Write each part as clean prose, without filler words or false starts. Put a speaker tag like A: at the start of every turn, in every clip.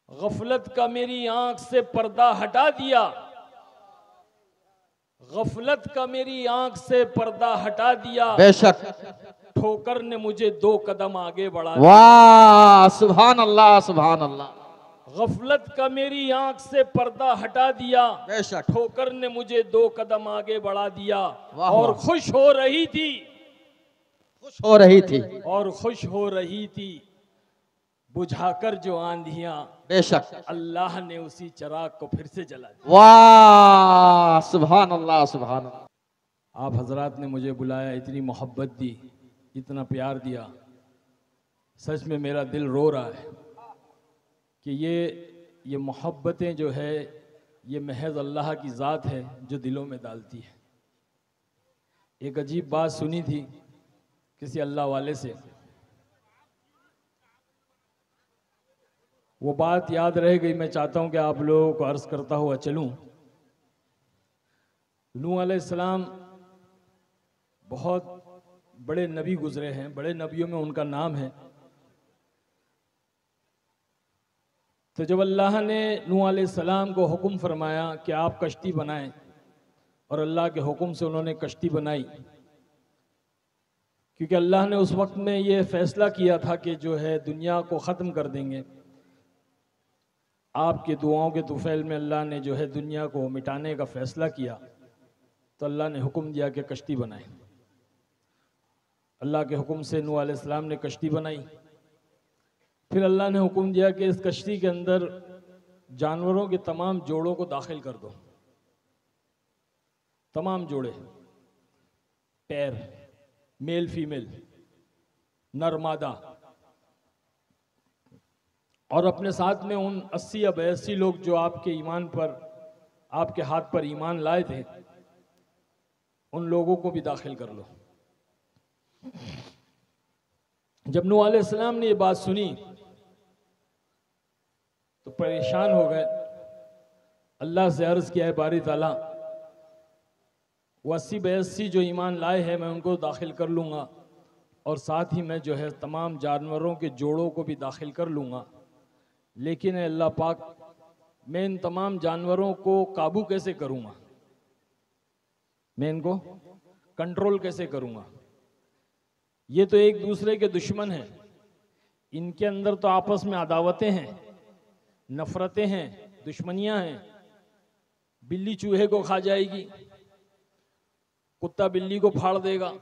A: गफलत का मेरी आंख से पर्दा हटा दिया, गफलत का मेरी आंख से पर्दा हटा दिया।
B: बेशक
A: ठोकर ने मुझे 2 कदम आगे बढ़ा दिया।
B: वाह सुभान अल्लाह सुभान अल्लाह।
A: गफलत का मेरी आंख से पर्दा हटा दिया,
B: बेशक
A: ठोकर ने मुझे 2 कदम आगे बढ़ा दिया।
B: वाह
A: और
B: वाह।
A: खुश हो रही थी,
B: खुश हो रही थी।
A: और खुश हो रही थी बुझाकर जो आंधियां,
B: बेशक
A: अल्लाह ने उसी चिराग को फिर से जला दिया।
B: वाह सुभान अल्लाह सुभान अल्लाह।
A: आप हजरात ने मुझे बुलाया, इतनी मोहब्बत दी, इतना प्यार दिया, सच में मेरा दिल रो रहा है कि ये मोहब्बतें जो है ये महज अल्लाह की ज़ात है जो दिलों में डालती है। एक अजीब बात सुनी थी किसी अल्लाह वाले से, वो बात याद रह गई। मैं चाहता हूं कि आप लोगों को अर्ज करता हुआ चलूं। नूह अलैहिस्सलाम बहुत बड़े नबी गुजरे हैं, बड़े नबियों में उनका नाम है। तो जब अल्लाह ने नूह अलैहिस्सलाम को हुक्म फरमाया कि आप कश्ती बनाएं, और अल्लाह के हुक्म से उन्होंने कश्ती बनाई, क्योंकि अल्लाह ने उस वक्त में ये फैसला किया था कि जो है दुनिया को ख़त्म कर देंगे। आपके दुआओं के तुफैल में अल्लाह ने जो है दुनिया को मिटाने का फैसला किया, तो अल्लाह ने हुक्म दिया कि कश्ती बनाए। अल्लाह के हुक्म से नूह अलैहिस्सलाम ने कश्ती बनाई। फिर अल्लाह ने हुक्म दिया कि इस कश्ती के अंदर जानवरों के तमाम जोड़ों को दाखिल कर दो। तमाम जोड़े, पैर, मेल फीमेल, नर मादा, और अपने साथ में उन 80 या 82 लोग जो आपके ईमान पर, आपके हाथ पर ईमान लाए थे, उन लोगों को भी दाखिल कर लो। जब नूह अलैहिस्सलाम ने ये बात सुनी तो परेशान हो गए। अल्लाह से अर्ज किया है बारी ताला, वो 80-82 जो ईमान लाए हैं मैं उनको दाखिल कर लूँगा, और साथ ही मैं जो है तमाम जानवरों के जोड़ों को भी दाखिल कर लूँगा। लेकिन अल्लाह पाक, मैं इन तमाम जानवरों को काबू कैसे करूँगा, मैं इनको कंट्रोल कैसे करूँगा? ये तो एक दूसरे के दुश्मन हैं, इनके अंदर तो आपस में अदावतें हैं, नफरतें हैं, दुश्मनियां हैं। बिल्ली चूहे को खा जाएगी, कुत्ता बिल्ली को फाड़ देगा,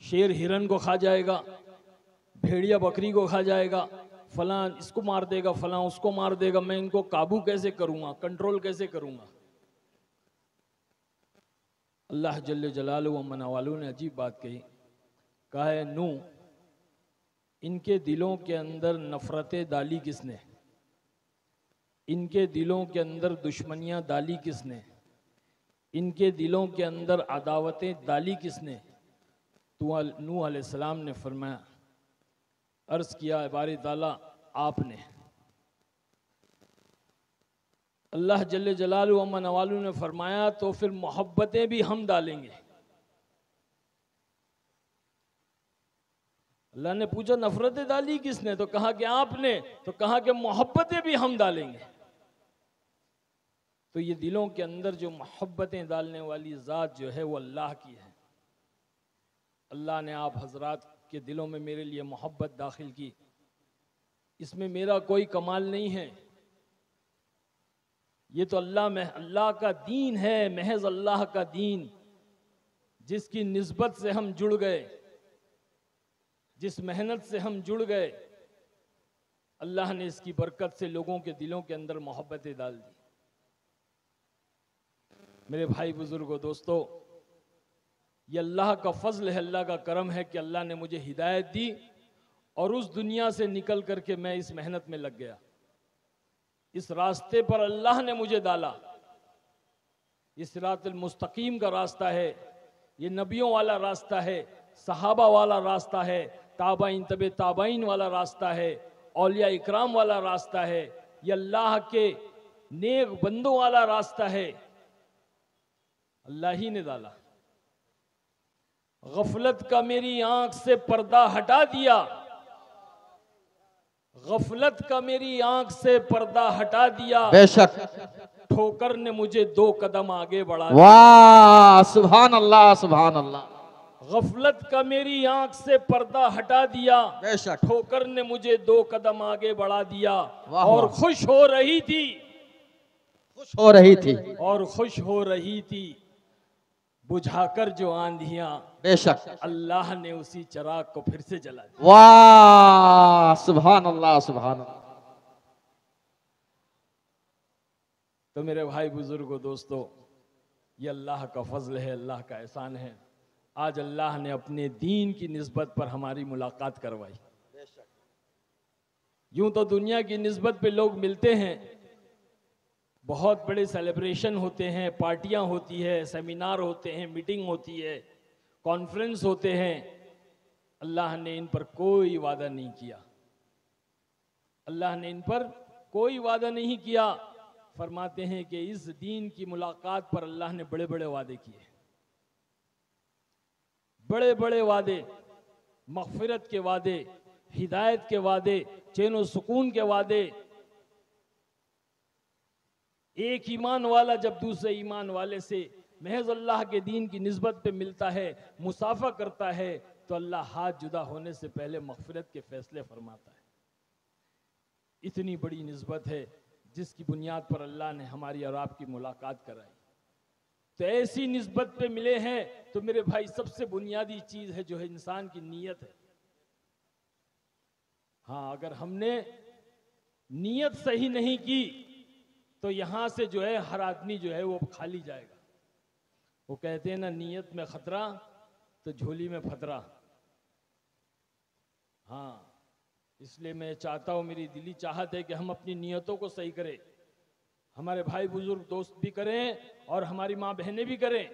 A: शेर हिरन को खा जाएगा, भेड़िया बकरी को खा जाएगा, फलां इसको मार देगा, फलां उसको मार देगा। मैं इनको काबू कैसे करूंगा, कंट्रोल कैसे करूंगा? अल्लाह जल्ले जलालहू व मनावालू ने अजीब बात कही, कहा है नूह, इनके दिलों के अंदर नफरतें डाली किसने? इनके दिलों के अंदर दुश्मनियां डाली किसने? इनके दिलों के अंदर अदावतें डाली किसने? तो नूह अलैहिस्सलाम ने फरमाया, अर्ज किया बारी ताला आपने। अल्लाह जल्ले जलालहू व मनावालू ने फरमाया तो फिर मोहब्बतें भी हम डालेंगे। अल्लाह ने पूछा नफरतें डाली किसने? तो कहा कि आपने। तो कहा कि मोहब्बतें भी हम डालेंगे। तो ये दिलों के अंदर जो मोहब्बतें डालने वाली ज़ात जो है वो अल्लाह की है। अल्लाह ने आप हजरात के दिलों में मेरे लिए मोहब्बत दाखिल की, इसमें मेरा कोई कमाल नहीं है। ये तो अल्लाह का दीन है, महज अल्लाह का दीन, जिसकी निस्बत से हम जुड़ गए, जिस मेहनत से हम जुड़ गए, अल्लाह ने इसकी बरकत से लोगों के दिलों के अंदर मोहब्बतें डाल दी। मेरे भाई बुजुर्गों, दोस्तों, ये अल्लाह का फजल है, अल्लाह का करम है कि अल्लाह ने मुझे हिदायत दी और उस दुनिया से निकल करके मैं इस मेहनत में लग गया। इस रास्ते पर अल्लाह ने मुझे डाला। ये सिरातुल मुस्तकीम का रास्ता है, ये नबियों वाला रास्ता है, सहाबा वाला रास्ता है, ताबाइन तबे ताबाइन वाला रास्ता है, औलिया इकराम वाला रास्ता है, ये अल्लाह के नेक बंदों वाला रास्ता है। अल्लाह ही ने डाला। गफलत का मेरी आंख से पर्दा हटा दिया, गफलत का मेरी आंख से पर्दा हटा दिया,
B: बेशक।
A: ठोकर ने मुझे 2 कदम आगे बढ़ा दिया।
B: वाह सुभान अल्लाह सुभान अल्लाह।
A: गफलत का मेरी आंख से पर्दा हटा दिया,
B: बेशक।
A: ठोकर ने मुझे 2 कदम आगे बढ़ा दिया।
B: वाह
A: और
B: वाह।
A: खुश हो रही थी,
B: खुश हो रही थी।
A: और खुश हो रही थी बुझाकर जो आंधियां,
B: बेशक।
A: अल्लाह ने उसी चिराग को फिर से जला दिया।
B: वाह सुभान अल्लाह सुभान अल्लाह।
A: तो मेरे भाई बुजुर्गों दोस्तों, ये अल्लाह का फजल है, अल्लाह का एहसान है। आज अल्लाह ने अपने दीन की निस्बत पर हमारी मुलाकात करवाई। यूं तो दुनिया की निस्बत पे लोग मिलते हैं, बहुत बड़े सेलिब्रेशन होते हैं, पार्टियां होती है, सेमिनार होते हैं, मीटिंग होती है, कॉन्फ्रेंस होते हैं। अल्लाह ने इन पर कोई वादा नहीं किया, अल्लाह ने इन पर कोई वादा नहीं किया। फरमाते हैं कि इस दीन की मुलाकात पर अल्लाह ने बड़े बड़े वादे किए, बड़े बड़े वादे, मग़फ़िरत के वादे, हिदायत के वादे, चैन और सुकून के वादे। एक ईमान वाला जब दूसरे ईमान वाले से महज अल्लाह के दीन की निस्बत पे मिलता है, मुसाफा करता है, तो अल्लाह हाथ जुदा होने से पहले मग़फ़िरत के फैसले फरमाता है। इतनी बड़ी निस्बत है जिसकी बुनियाद पर अल्लाह ने हमारी और आपकी मुलाकात कराई। तो ऐसी निस्बत पे मिले हैं, तो मेरे भाई सबसे बुनियादी चीज है जो है इंसान की नीयत है। हाँ, अगर हमने नीयत सही नहीं की तो यहां से जो है हर आदमी जो है वो खाली जाएगा। वो कहते हैं ना, नीयत में खतरा तो झोली में फतरा। हाँ, इसलिए मैं चाहता हूं, मेरी दिली चाहत है कि हम अपनी नीयतों को सही करें, हमारे भाई बुजुर्ग दोस्त भी करें और हमारी माँ बहनें भी करें।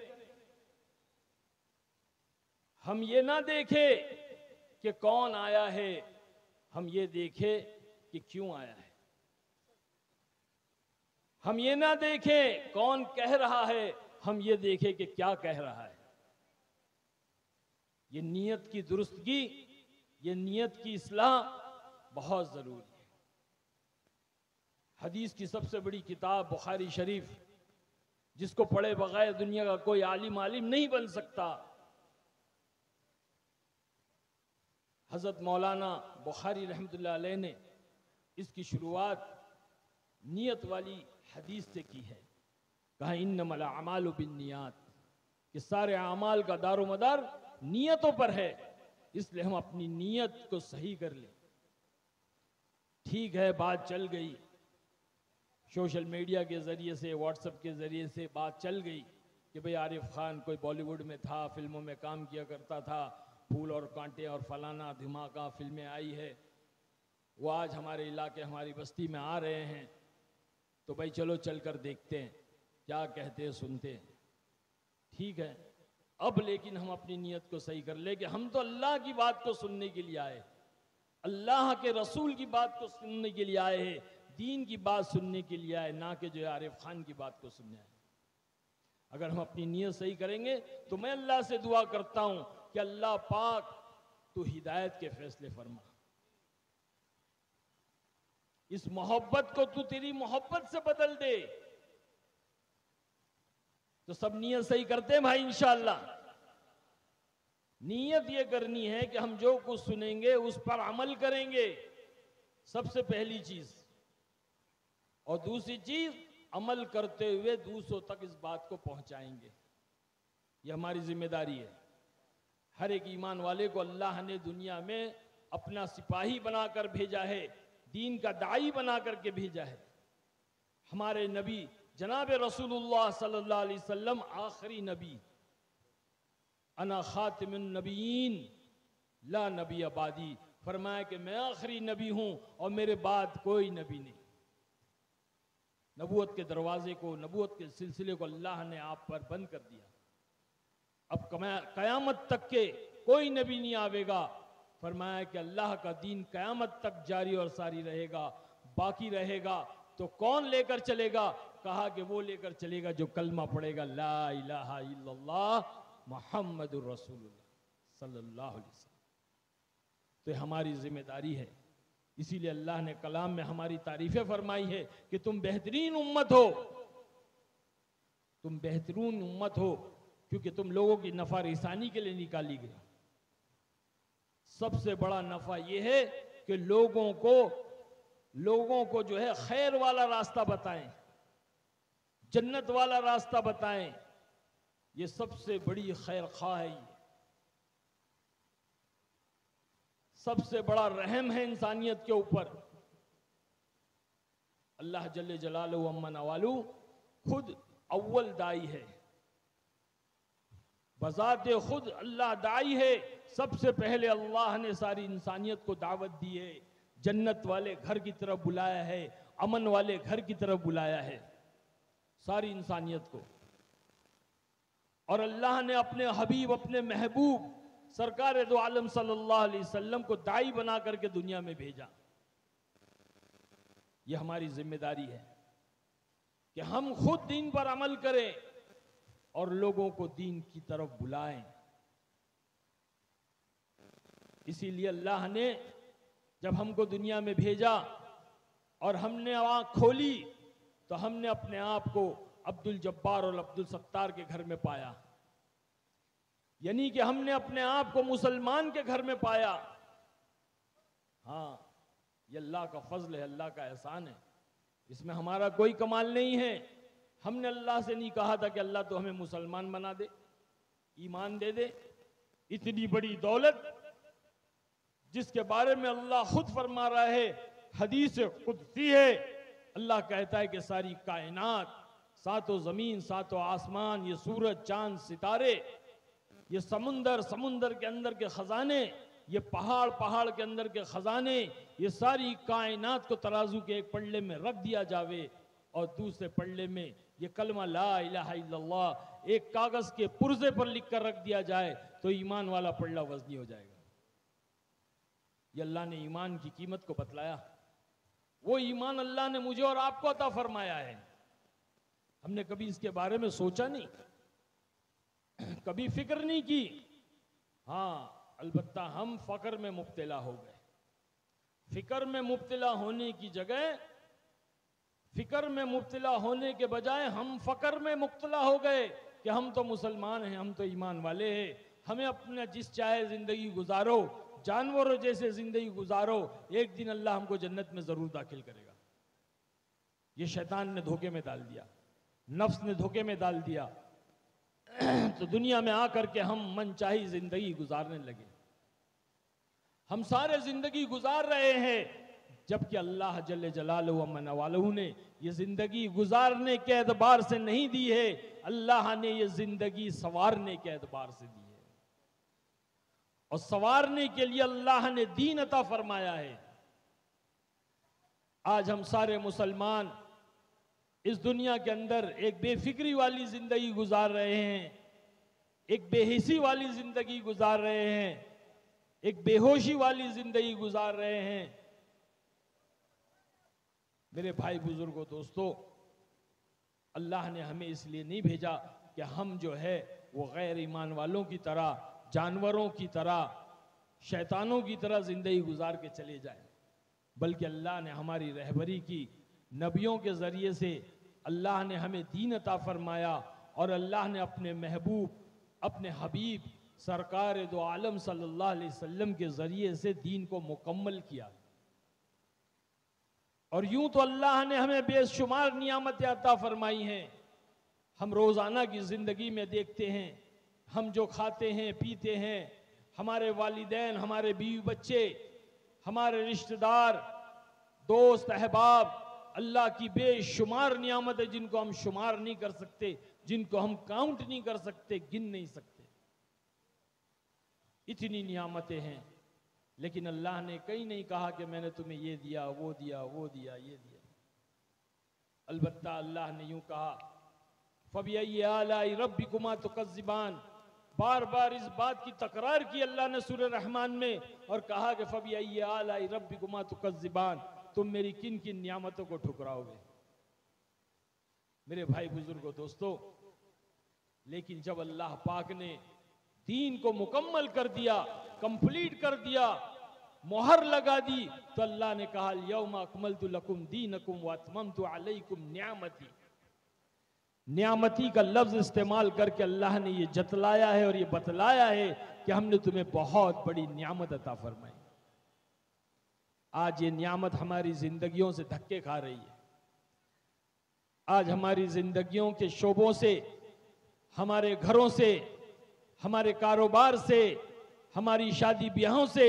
A: हम ये ना देखें कि कौन आया है, हम ये देखें कि क्यों आया है। हम ये ना देखें कौन कह रहा है, हम ये देखें कि क्या कह रहा है। ये नीयत की दुरुस्तगी, ये नीयत की इस्लाह बहुत जरूरी है। हदीस की सबसे बड़ी किताब बुखारी शरीफ, जिसको पढ़े बगैर दुनिया का कोई आलिम नहीं बन सकता। हजरत मौलाना बुखारी रहमतुल्लाह अलैह ने इसकी शुरुआत नियत वाली हदीस से की है। कहा इन्नमल अमालु बिन्नियात, कि सारे अमाल का दारोमदार नियतों पर है, इसलिए हम अपनी नियत को सही कर लें। ठीक है, बात चल गई, सोशल मीडिया के ज़रिए से, व्हाट्सएप के ज़रिए से बात चल गई कि भाई आरिफ खान कोई बॉलीवुड में था, फिल्मों में काम किया करता था, फूल और कांटे और फलाना धमाका फिल्में आई है, वो आज हमारे इलाके हमारी बस्ती में आ रहे हैं, तो भाई चलो चल कर देखते हैं क्या कहते हैं, सुनते हैं। ठीक है, अब लेकिन हम अपनी नीयत को सही कर ले कि हम तो अल्लाह की बात को सुनने के लिए आए, अल्लाह के रसूल की बात को सुनने के लिए आए हैं, दीन की बात सुनने के लिए आए, ना कि जो है आरिफ खान की बात को सुनने आए। अगर हम अपनी नीयत सही करेंगे तो मैं अल्लाह से दुआ करता हूं कि अल्लाह पाक तू हिदायत के फैसले फरमा, इस मोहब्बत को तू तेरी मोहब्बत से बदल दे। तो सब नीयत सही करते हैं भाई, इंशाअल्लाह। नीयत ये करनी है कि हम जो कुछ सुनेंगे उस पर अमल करेंगे, सबसे पहली चीज। और दूसरी चीज, अमल करते हुए दूसरों तक इस बात को पहुंचाएंगे। ये हमारी जिम्मेदारी है। हर एक ईमान वाले को अल्लाह ने दुनिया में अपना सिपाही बनाकर भेजा है, दीन का दाई बना करके भेजा है। हमारे नबी जनाब रसूलुल्लाह सल्लल्लाहु अलैहि वसल्लम आखिरी नबी, अना खातिमुन नबीयीन ला नबी अबादी, फरमाया कि मैं आखिरी नबी हूं और मेरे बाद कोई नबी नहीं। नबूवत के दरवाजे को, नबूवत के सिलसिले को अल्लाह ने आप पर बंद कर दिया। अब कयामत तक के कोई नबी नहीं आवेगा। फरमाया कि अल्लाह का दीन कयामत तक जारी और सारी रहेगा, बाकी रहेगा। तो कौन लेकर चलेगा? कहा कि वो लेकर चलेगा जो कलमा पढ़ेगा, ला इलाहा इल्लल्लाह मुहम्मदुर रसूलुल्लाह सल्लल्लाहु अलैहि वसल्लम। तो हमारी जिम्मेदारी है इसीलिए अल्लाह ने कलाम में हमारी तारीफें फरमाई है कि तुम बेहतरीन उम्मत हो, तुम बेहतरीन उम्मत हो, क्योंकि तुम लोगों की नफा रिसानी के लिए निकाली गई। सबसे बड़ा नफा यह है कि लोगों को जो है खैर वाला रास्ता बताएं, जन्नत वाला रास्ता बताएं। ये सबसे बड़ी खैर खा है, सबसे बड़ा रहम है इंसानियत के ऊपर। अल्लाह जल्ले जलालहू अम्मा नवालू खुद अव्वल दाई है, बजाते खुद अल्लाह दाई है। सबसे पहले अल्लाह ने सारी इंसानियत को दावत दी है, जन्नत वाले घर की तरफ बुलाया है, अमन वाले घर की तरफ बुलाया है सारी इंसानियत को। और अल्लाह ने अपने हबीब, अपने महबूब सरकार दो आलम सल्लल्लाहु अलैहि वसल्लम को दाई बना करके दुनिया में भेजा। यह हमारी जिम्मेदारी है कि हम खुद दीन पर अमल करें और लोगों को दीन की तरफ बुलाएं। इसीलिए अल्लाह ने जब हमको दुनिया में भेजा और हमने आंख खोली तो हमने अपने आप को अब्दुल जब्बार और अब्दुल सत्तार के घर में पाया, यानी कि हमने अपने आप को मुसलमान के घर में पाया। हाँ, ये अल्लाह का फजल है, अल्लाह का एहसान है, इसमें हमारा कोई कमाल नहीं है। हमने अल्लाह से नहीं कहा था कि अल्लाह तो हमें मुसलमान बना दे, ईमान दे दे। इतनी बड़ी दौलत जिसके बारे में अल्लाह खुद फरमा रहा है, हदीस कुदसी है, अल्लाह कहता है कि सारी कायनात, सातों जमीन, सातों आसमान, ये सूरज, चांद, सितारे, ये समुंदर, समुंदर के अंदर के खजाने, ये पहाड़, पहाड़ के अंदर के खजाने, ये सारी कायनात को तराजू के एक पल्ले में रख दिया जावे और दूसरे पल्ले में ये कलमा ला इलाहा इल्लल्लाह एक कागज के पुर्जे पर लिख कर रख दिया जाए तो ईमान वाला पल्ला वजनी हो जाएगा। ये अल्लाह ने ईमान की कीमत को बतलाया। वो ईमान अल्लाह ने मुझे और आपको अता फरमाया है। हमने कभी इसके बारे में सोचा नहीं, कभी फिक्र नहीं की। हाँ, अलबत्ता हम फकर में मुब्तला हो गए। फिक्र में मुब्तला होने की जगह, फिक्र में मुब्तला होने के बजाय हम फकर में मुब्तला हो गए कि हम तो मुसलमान हैं, हम तो ईमान वाले हैं, हमें अपना जिस चाहे जिंदगी गुजारो, जानवरों जैसे जिंदगी गुजारो, एक दिन अल्लाह हमको जन्नत में जरूर दाखिल करेगा। ये शैतान ने धोखे में डाल दिया, नफ्स ने धोखे में डाल दिया। तो दुनिया में आकर के हम मनचाही जिंदगी गुजारने लगे। हम सारे जिंदगी गुजार रहे हैं, जबकि अल्लाह जल्ले जलालहू व मनवालहू ने ये जिंदगी गुजारने के एतबार से नहीं दी है, अल्लाह ने ये जिंदगी संवारने के एतबार से दी है। और संवारने के लिए अल्लाह ने दीन अता फरमाया है। आज हम सारे मुसलमान इस दुनिया के अंदर एक बेफिक्री वाली जिंदगी गुजार रहे हैं, एक बेहिसी वाली जिंदगी गुजार रहे हैं, एक बेहोशी वाली जिंदगी गुजार रहे हैं। मेरे भाई बुजुर्गों, दोस्तों, अल्लाह ने हमें इसलिए नहीं भेजा कि हम जो है वो गैर ईमान वालों की तरह, जानवरों की तरह, शैतानों की तरह जिंदगी गुजार के चले जाएं, बल्कि अल्लाह ने हमारी रहबरी की। नबियों के जरिए से अल्लाह ने हमें दीन अता फरमाया और अल्लाह ने अपने महबूब, अपने हबीब सरकार दो आलम सल्लल्लाहु अलैहि वसल्लम के जरिए से दीन को मुकम्मल किया। और यूं तो अल्लाह ने हमें बेशुमार नियामतें अता फरमाई हैं। हम रोजाना की जिंदगी में देखते हैं, हम जो खाते हैं, पीते हैं, हमारे वालिदैन, हमारे बीवी बच्चे, हमारे रिश्तेदार, दोस्त, अहबाब, अल्लाह की बेशुमार नियामत है जिनको हम शुमार नहीं कर सकते, जिनको हम काउंट नहीं कर सकते, गिन नहीं सकते। इतनी नियामतें हैं, लेकिन अल्लाह ने कहीं नहीं कहा कि मैंने तुम्हें ये दिया, वो दिया, वो दिया, ये दिया। अलबत्ता अल्लाह ने यूं कहा, फबिअय्यि आलाइ रब्बिकुमा तुकज़्ज़िबान। बार बार इस बात की तकरार की अल्लाह ने सूरह रहमान में और कहा कि फबिअय्यि आलाइ रब्बिकुमा तुकज़्ज़िबान, तुम मेरी किन किन नियामतों को ठुकराओगे। मेरे भाई बुजुर्गों, दोस्तों, लेकिन जब अल्लाह पाक ने दीन को मुकम्मल कर दिया, कंप्लीट कर दिया, मोहर लगा दी तो अल्लाह ने कहा यौमा अकमलतु लकुम दीनकुम व अतममतु अलैकुम नियामती। नियामती का लफ्ज इस्तेमाल करके अल्लाह ने ये जतलाया है और ये बतलाया है कि हमने तुम्हें बहुत बड़ी नियामत अता फरमाई। आज ये नियामत हमारी जिंदगियों से धक्के खा रही है। आज हमारी जिंदगियों के शोबों से, हमारे घरों से, हमारे कारोबार से, हमारी शादी ब्याहों से,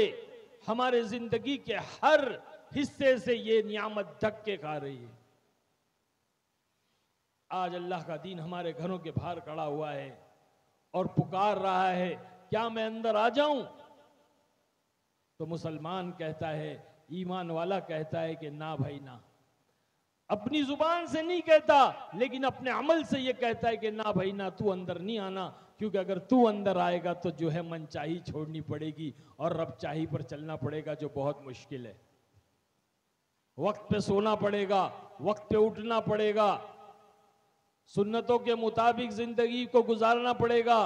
A: हमारे जिंदगी के हर हिस्से से ये नियामत धक्के खा रही है। आज अल्लाह का दीन हमारे घरों के बाहर खड़ा हुआ है और पुकार रहा है, क्या मैं अंदर आ जाऊं? तो मुसलमान कहता है, ईमान वाला कहता है कि ना भाई ना। अपनी जुबान से नहीं कहता, लेकिन अपने अमल से ये कहता है कि ना भाई ना, तू अंदर नहीं आना, क्योंकि अगर तू अंदर आएगा तो जो है मनचाही छोड़नी पड़ेगी और रबचाही पर चलना पड़ेगा, जो बहुत मुश्किल है। वक्त पे सोना पड़ेगा, वक्त पे उठना पड़ेगा, सुन्नतों के मुताबिक जिंदगी को गुजारना पड़ेगा,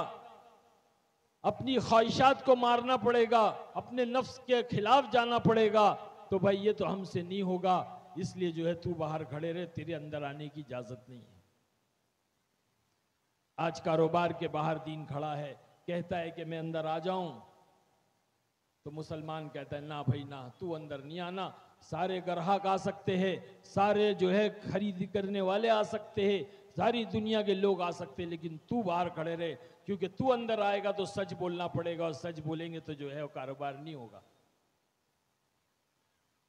A: अपनी ख्वाहिशात को मारना पड़ेगा, अपने नफ्स के खिलाफ जाना पड़ेगा। तो भाई ये तो हमसे नहीं होगा, इसलिए जो है तू बाहर खड़े रहे, तेरे अंदर आने की इजाजत नहीं है। आज कारोबार के बाहर दीन खड़ा है, कहता है कि मैं अंदर आ जाऊं, तो मुसलमान कहता है ना भाई ना, तू अंदर नहीं आना। सारे ग्राहक आ सकते हैं, सारे जो है खरीद करने वाले आ सकते हैं, सारी दुनिया के लोग आ सकते हैं, लेकिन तू बाहर खड़े रहे, क्योंकि तू अंदर आएगा तो सच बोलना पड़ेगा, और सच बोलेंगे तो जो है वो कारोबार नहीं होगा।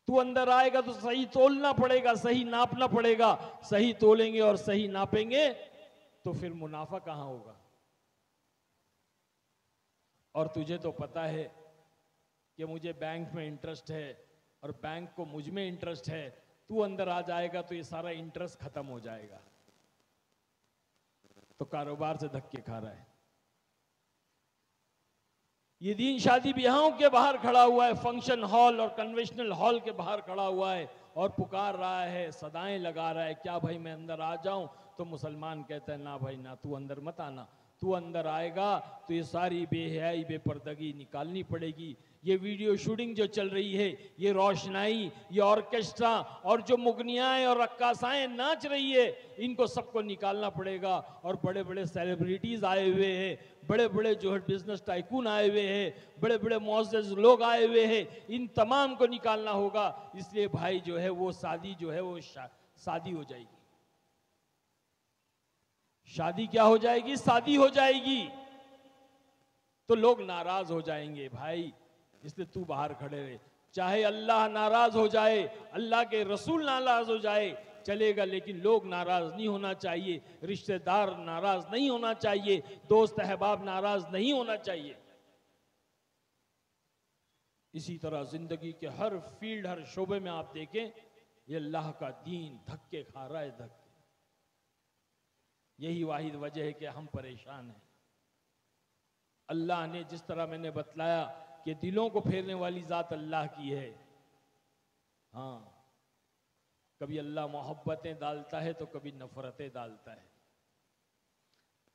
A: तू अंदर आएगा तो सही तोलना पड़ेगा, सही नापना पड़ेगा, सही तोलेंगे और सही नापेंगे तो फिर मुनाफा कहां होगा। और तुझे तो पता है कि मुझे बैंक में इंटरेस्ट है और बैंक को मुझ में इंटरेस्ट है, तू अंदर आ जाएगा तो ये सारा इंटरेस्ट खत्म हो जाएगा। तो कारोबार से धक्के खा रहा है। ये दीन शादी ब्याहों के बाहर खड़ा हुआ है, फंक्शन हॉल और कन्वेंशनल हॉल के बाहर खड़ा हुआ है और पुकार रहा है, सदाएं लगा रहा है, क्या भाई मैं अंदर आ जाऊं? तो मुसलमान कहता है ना भाई ना, तू अंदर मत आना। तू अंदर आएगा तो ये सारी बेहयाई बेपर्दगी निकालनी पड़ेगी। ये वीडियो शूटिंग जो चल रही है, ये रोशनाई, ये ऑर्केस्ट्रा और जो मुगनियाएं और रक्कासाएं नाच रही है, इनको सबको निकालना पड़ेगा। और बड़े बड़े सेलिब्रिटीज आए हुए हैं, बड़े बड़े जो है बिजनेस टाइकून आए हुए हैं, बड़े बड़े मुअज़्ज़िज़ लोग आए हुए हैं, इन तमाम को निकालना होगा। इसलिए भाई जो है वो शादी जो है वो शादी हो जाएगी। शादी क्या हो जाएगी? शादी हो जाएगी। तो लोग नाराज हो जाएंगे भाई, इसलिए तू बाहर खड़े रहे। चाहे अल्लाह नाराज हो जाए, अल्लाह के रसूल नाराज हो जाए, चलेगा, लेकिन लोग नाराज नहीं होना चाहिए, रिश्तेदार नाराज नहीं होना चाहिए, दोस्त अहबाब नाराज नहीं होना चाहिए। इसी तरह जिंदगी के हर फील्ड, हर शोबे में आप देखें, ये अल्लाह का दीन धक्के खा रहा है, धक्के। यही वाहिद वजह है कि हम परेशान हैं। अल्लाह ने जिस तरह मैंने बतलाया कि दिलों को फेरने वाली जात अल्लाह की है। हाँ, कभी अल्लाह मोहब्बतें डालता है तो कभी नफरतें डालता है।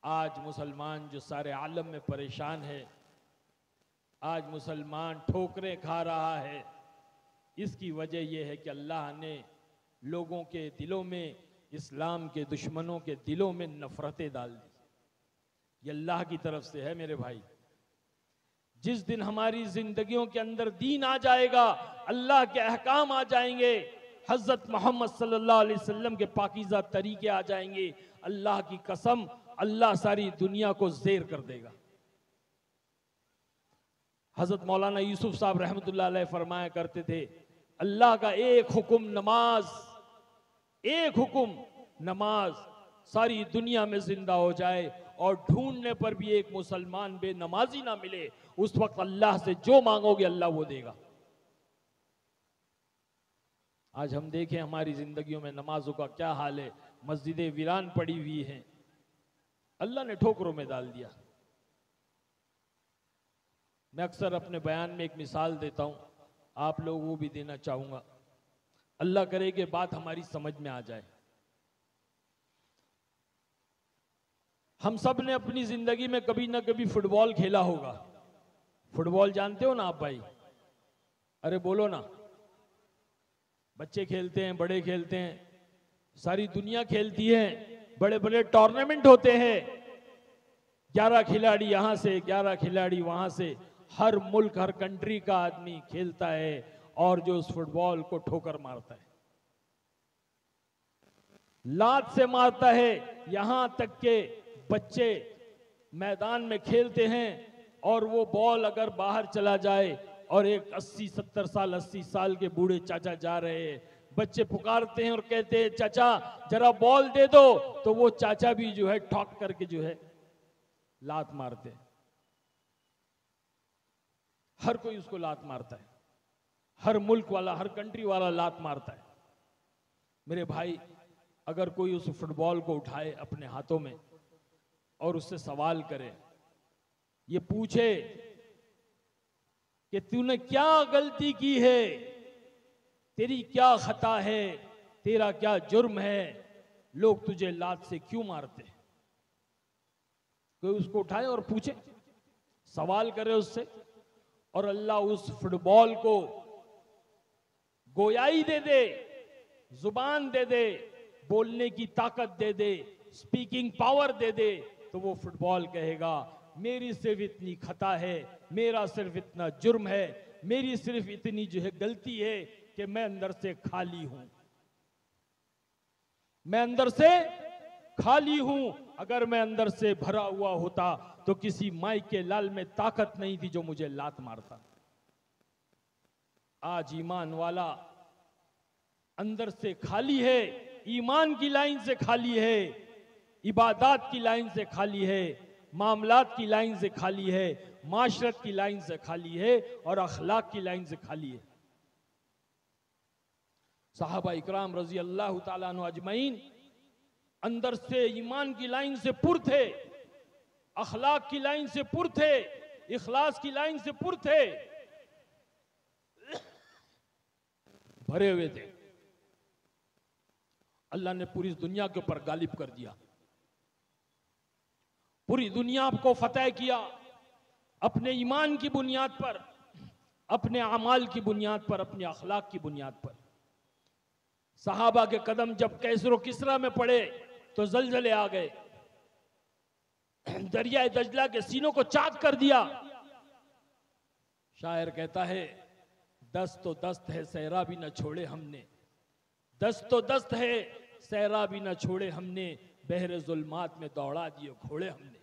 A: आज मुसलमान जो सारे आलम में परेशान है, आज मुसलमान ठोकरें खा रहा है, इसकी वजह यह है कि अल्लाह ने लोगों के दिलों में, इस्लाम के दुश्मनों के दिलों में नफरतें डाल दी। ये अल्लाह की तरफ से है मेरे भाई। जिस दिन हमारी जिंदगियों के अंदर दीन आ जाएगा, अल्लाह के अहकाम आ जाएंगे, हजरत मोहम्मद सल्लल्लाहु अलैहि वसल्लम के पाकीज़ा तरीके आ जाएंगे, अल्लाह की कसम, अल्लाह सारी दुनिया को ज़ेर कर देगा। हजरत मौलाना यूसुफ साहब रहमतुल्लाह अलैह फरमाया करते थे, अल्लाह का एक हुक्म नमाज, एक हुक्म नमाज सारी दुनिया में जिंदा हो जाए, और ढूंढने पर भी एक मुसलमान बेनमाजी ना मिले, उस वक्त अल्लाह से जो मांगोगे अल्लाह वो देगा। आज हम देखें हमारी जिंदगियों में नमाजों का क्या हाल है, मस्जिदें वीरान पड़ी हुई हैं, अल्लाह ने ठोकरों में डाल दिया। मैं अक्सर अपने बयान में एक मिसाल देता हूं, आप लोगों को भी देना चाहूंगा, अल्लाह करे कि बात हमारी समझ में आ जाए। हम सब ने अपनी जिंदगी में कभी ना कभी फुटबॉल खेला होगा। फुटबॉल जानते हो ना आप भाई? अरे बोलो ना। बच्चे खेलते हैं, बड़े खेलते हैं, सारी दुनिया खेलती है, बड़े बड़े टूर्नामेंट होते हैं, 11 खिलाड़ी यहां से, 11 खिलाड़ी वहां से, हर मुल्क, हर कंट्री का आदमी खेलता है और जो उस फुटबॉल को ठोकर मारता है, लात से मारता है। यहां तक के बच्चे मैदान में खेलते हैं और वो बॉल अगर बाहर चला जाए और एक 80-70 साल, 80 साल के बूढ़े चाचा जा रहे हैं, बच्चे पुकारते हैं और कहते हैं चाचा जरा बॉल दे दो, तो वो चाचा भी जो है ठॉक करके जो है लात मारते हैं। हर कोई उसको लात मारता है, हर मुल्क वाला, हर कंट्री वाला लात मारता है। मेरे भाई, अगर कोई उस फुटबॉल को उठाए अपने हाथों में और उससे सवाल करे, ये पूछे कि तूने क्या गलती की है, तेरी क्या खता है, तेरा क्या जुर्म है, लोग तुझे लात से क्यों मारते हैं? कोई उसको उठाए और पूछे, सवाल करे उससे, और अल्लाह उस फुटबॉल को गोयाई दे दे, जुबान दे दे, बोलने की ताकत दे दे, स्पीकिंग पावर दे दे, तो वो फुटबॉल कहेगा मेरी सिर्फ इतनी खता है, मेरा सिर्फ इतना जुर्म है, मेरी सिर्फ इतनी जो है गलती है कि मैं अंदर से खाली हूं, मैं अंदर से खाली हूं। अगर मैं अंदर से भरा हुआ होता तो किसी माई के लाल में ताकत नहीं थी जो मुझे लात मारता। आज ईमान वाला अंदर से खाली है, ईमान की लाइन से खाली है, इबादत की लाइन से खाली है, मामलात की लाइन से खाली है, माशरत की लाइन से खाली है और अखलाक की लाइन से खाली है। सहाबा इकराम रजी अल्लाह ताला अन्हु अजमईन अंदर से ईमान की लाइन से पुर थे, अखलाक की लाइन से पुर थे, इखलास की लाइन से पुर थे, भरे हुए थे। अल्लाह ने पूरी दुनिया के ऊपर गालिब कर दिया, पूरी दुनिया को फतेह किया अपने ईमान की बुनियाद पर, अपने अमाल की बुनियाद पर, अपने अखलाक की बुनियाद पर। सहाबा के कदम जब कैसर व किसरा में पड़े तो जलजले आ गए, दरियाए दजला के सीनों को चाक कर दिया। शायर कहता है दस्त तो दस्त है सहरा भी न छोड़े हमने, दस्त तो दस्त है सहरा भी न छोड़े हमने, बहरे जुल्मात में दौड़ा दिए घोड़े हमने।